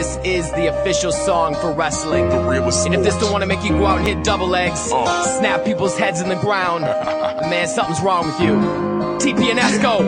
this is the official song for wrestling. And if this don't wanna make you go out and hit double legs, snap people's heads in the ground, man, something's wrong with you. TPNS, go!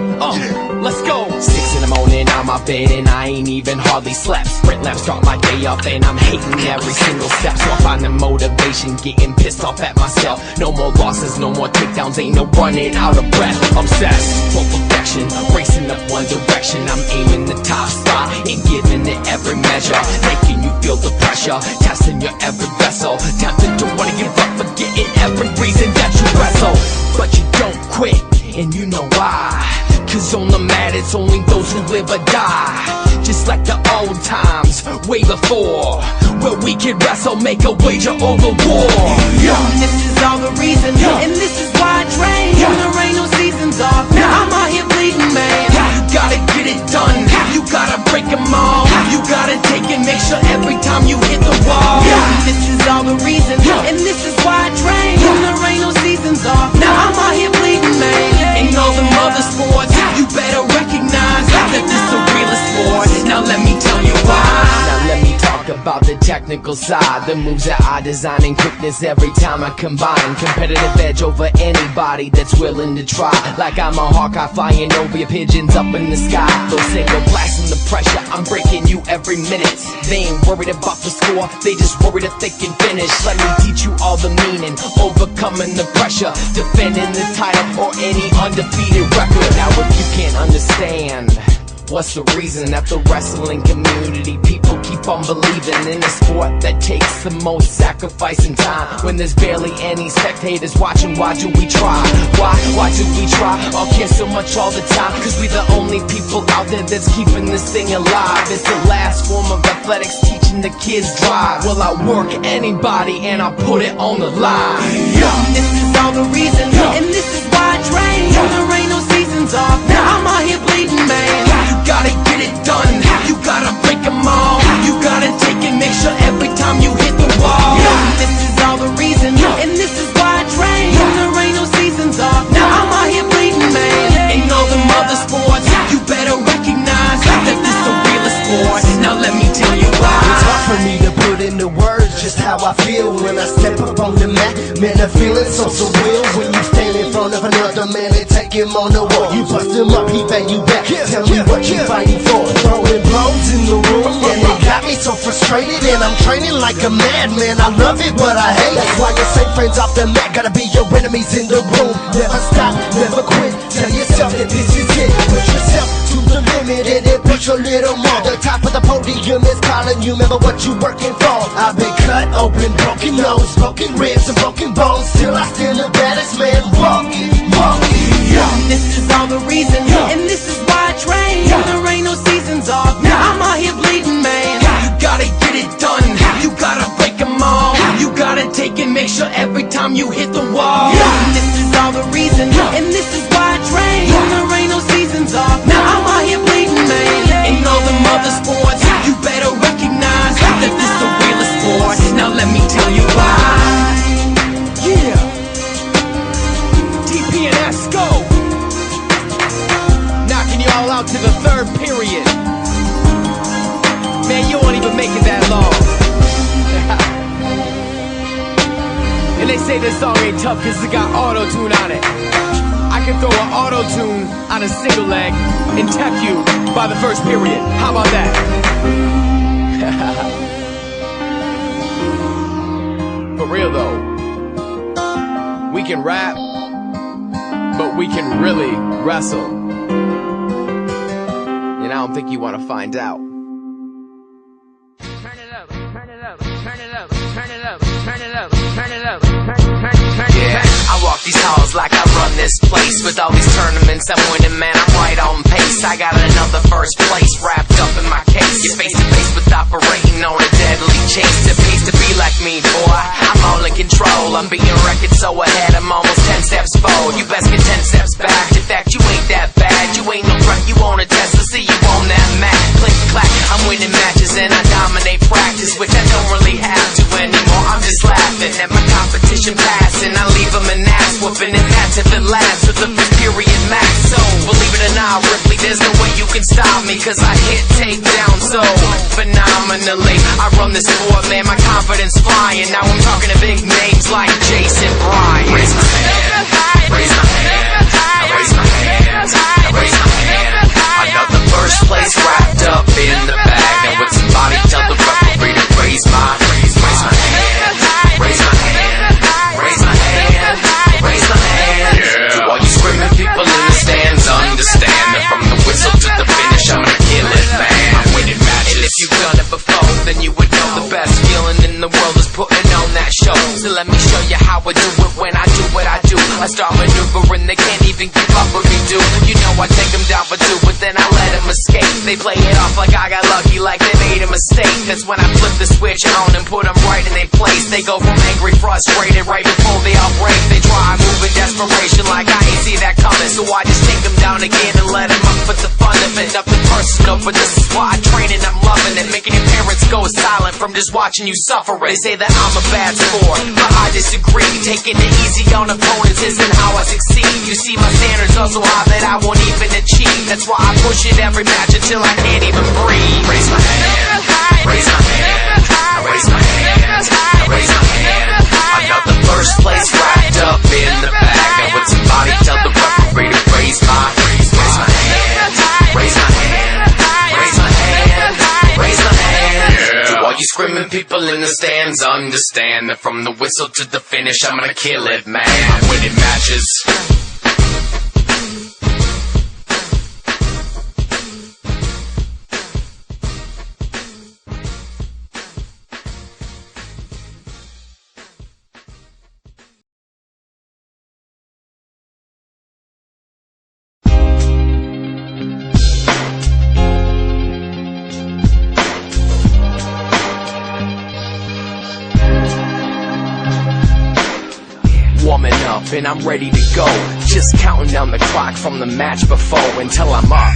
Let's go! 6 in the morning, I'm out bed and I ain't even hardly slept. Sprint laps start my day up and I'm hating every single step. So I find the motivation, getting pissed off at myself. No more losses, no more takedowns, ain't no running out of breath. Obsessed for perfection, racing up one direction. I'm aiming the top spot and giving it every measure, making you feel the pressure, testing your every vessel. Tempted to wanna give up, forgetting every reason that you wrestle. But you don't quit, and you know why. Cause on the mat it's only those who live or die. Just like the old times, way before, where we could wrestle, make a wager over war. This is all the reason, and this is why I train. There ain't no seasons off, now I'm out here bleeding, man. You gotta get it done, you gotta break them all. You gotta take and make sure every time you hit the wall. This is all the reason, and this is why I train. There ain't no seasons off, now I'm out here bleeding, man. Ain't all them other sports, you better recognize that this the realest sport. Now let me tell you why. Now let me talk about the technical side, the moves that I design and quickness every time I combine. Competitive edge over anybody that's willing to try. Like I'm a Hawkeye flying over your pigeons up in the sky. Those single blasting the pressure, I'm breaking you every minute. They ain't worried about the score, they just worried if they can finish. Let me teach you all the meaning, overcoming the pressure, defending the title or any undefeated record. Now if you can't understand, what's the reason that the wrestling community people keep on believing in a sport that takes the most sacrifice and time? When there's barely any spectators watching, why do we try? Why do we try? Or care so much all the time? Cause we the only people out there that's keeping this thing alive. It's the last form of athletics, teaching the kids drive. Well, I work anybody and I put it on the line. This is all the reason, and this is why I train. There ain't no seasons off, now I'm out here bleeding, man. You gotta get it done, you gotta break them all. You gotta take and make sure every time you hit the wall. This is all the reason, and this is why I train. There ain't no seasons off, now I'm out here bleeding, man. Ain't all them other sports, you better recognize that this the realest sport. Now let me tell you why. It's hard for me to put into words just how I feel when I step up on the mat. Man, I feel it so surreal when you stand in front of another man and take him on the wall. You bust him up, he bang you back. Tell me what you fighting for. Throwing blows in the room, and it got me so frustrated. And I'm training like a madman. I love it, but I hate it. That's why your same friends off the mat gotta be your enemies in the room. Never stop, never quit. Tell yourself that this is it. Push yourself to the limit and then push a little more. The top of the podium is calling you. Remember what you working for. I've been cut open, broken nose, broken ribs, and broken bones. Still I still the baddest man walking. This is all the reason, and this is why I train. There ain't no seasons off, now I'm out here bleeding, man. You gotta get it done, you gotta break them all. You gotta take and make sure every time you hit the wall. This is all the reason, and this is why I train. There ain't no seasons off, now I'm out here bleeding, man. Ain't all them other sports, you better recognize that this the realest sport. Now let me tell you why. TPNS, go! Knocking you all out to the third period. Man, you won't even make it that long. And they say this song ain't tough cause it got auto-tune on it. I can throw an auto-tune on a single leg and tap you by the first period. How about that? For real though, we can rap, but we can really wrestle. And I don't think you want to find out. Turn it up, turn it up, turn it up, turn it up, turn it up, turn it up, turn it up. I walk these halls like I run this place. With all these tournaments I'm winning, man, I'm right on pace. I got another first place wrapped up in my case. You're face to face with operating on a deadly chase. It pays to be like me, boy, I'm all in control. I'm beating records so ahead, I'm almost 10 steps forward. You best get 10 steps back. In fact, you ain't that bad. You ain't no threat, you want a test. Let's see you on that mat. Click, clack, I'm winning matches and I dominate practice, which I don't really have to anymore. I'm just laughing at my competition passing. I leave them an ass whooping, and that's if it lasts with the 5th period max. So, believe it or not, Ripley, there's no way you can stop me, cause I hit takedown so phenomenally. I run this sport, man, my confidence flying. Now I'm talking to big names like Jason Bryant. Raise my hand, raise my hand, raise my hand, raise my hand. Another first place wrapped up in the bag. Now with somebody tell the referee to raise my hand, raise my hand, raise my hand, raise my hand, raise my hand. To all you screaming people in the stands, understand that from the whistle to the finish, I'm gonna kill it, man. I'm winning matches. And if you've done it before, then you would know the best feeling in the world is putting on that show. So let me show you how I do it when I do what I do. I start maneuvering, they can't even keep up with me, dude. You know I take them down for two, but then I let them escape. They play it off like I got lucky, like they made a mistake. That's when I flip the switch on and put them right in their place. They go from angry, frustrated, right before they all break. They try moving desperation like I ain't see that coming. So I just take them down again and let them up for the fun of it. Nothing personal, but this is why I train and I'm loving it. Making your parents go silent from just watching you suffer it. They say that I'm a bad sport, but I disagree. Taking it easy on opponents isn't how I succeed. You see, my standards are so high that I won't even achieve. That's why I push it every match until I can't even breathe. Raise my hand, raise my hand, raise my hand, raise my hand. Another first place wrapped up in the bag. Now would somebody tell the referee to raise my hand, raise my hand, raise my hand, raise my hand, raise my hand. To all you screaming people in the stands, understand that from the whistle to the finish, I'm gonna kill it, man. I'm winning matches. Warming up and I'm ready to go. Just counting down the clock from the match before until I'm up.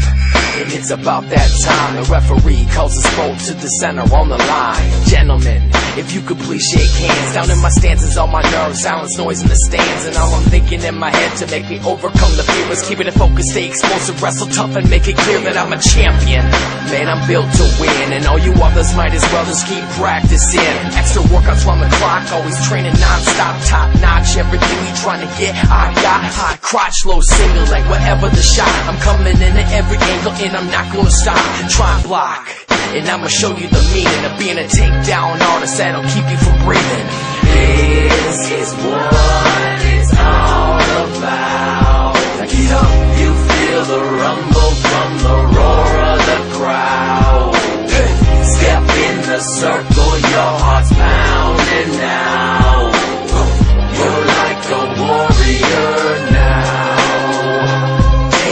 And it's about that time. The referee calls us both to the center on the line. Gentlemen, if you could please shake hands. Down in my stances, all my nerves, silence, noise in the stands. And all I'm thinking in my head to make me overcome the fear is keeping it focused, stay explosive, wrestle tough, and make it clear that I'm a champion. Man, I'm built to win, and all you others might as well just keep practicing. Extra workouts on the clock, always training non-stop, top notch. Everything you trying to get, I got high crotch, low single leg, whatever the shot. I'm coming in at every angle, and I'm not gonna stop. Try and block, and I'ma show you the meaning of being a takedown artist that'll keep you from breathing. This is what it's all about. Now get up, you feel the rumble from the roar of the crowd. Step in the circle, your heart's pounding now. You're like a warrior now.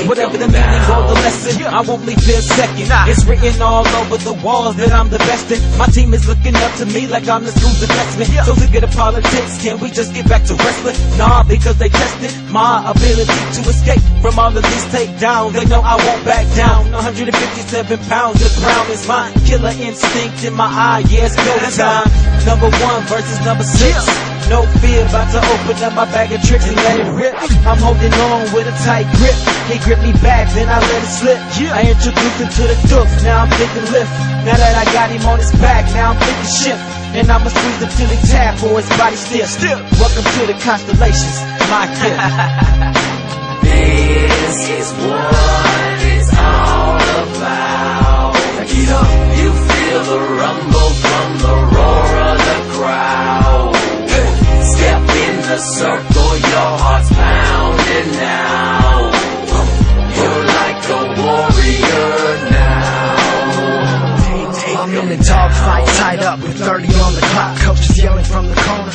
Whatever the meaning or the lesson, I won't leave this second. It's written all over the walls that I'm the best in. My team is looking up to me like I'm the school's investment. So forget the politics, can we just get back to wrestling? Nah, because they tested my ability to escape from all of these takedowns. They know I won't back down. 157 pounds, the crown is mine. Killer instinct in my eye, yeah, it's go time. Number 1 versus number 6. No fear, about to open up my bag of tricks and let it rip. I'm holding on with a tight grip. He gripped me back, then I let it slip. I introduced him to the doof, now I'm thinking lift. Now that I got him on his back, now I'm thinking shift. And I'ma squeeze him till he tap or his body stiff. Welcome to the constellations, my gift. This is what it's all about. Now get up, you feel the rumble from the roar of the crowd. Step in the circle, your heart's pounding now. You're like a warrior now. I'm in a dogfight, tied up with 30 on the clock. Coach is yelling from the corner.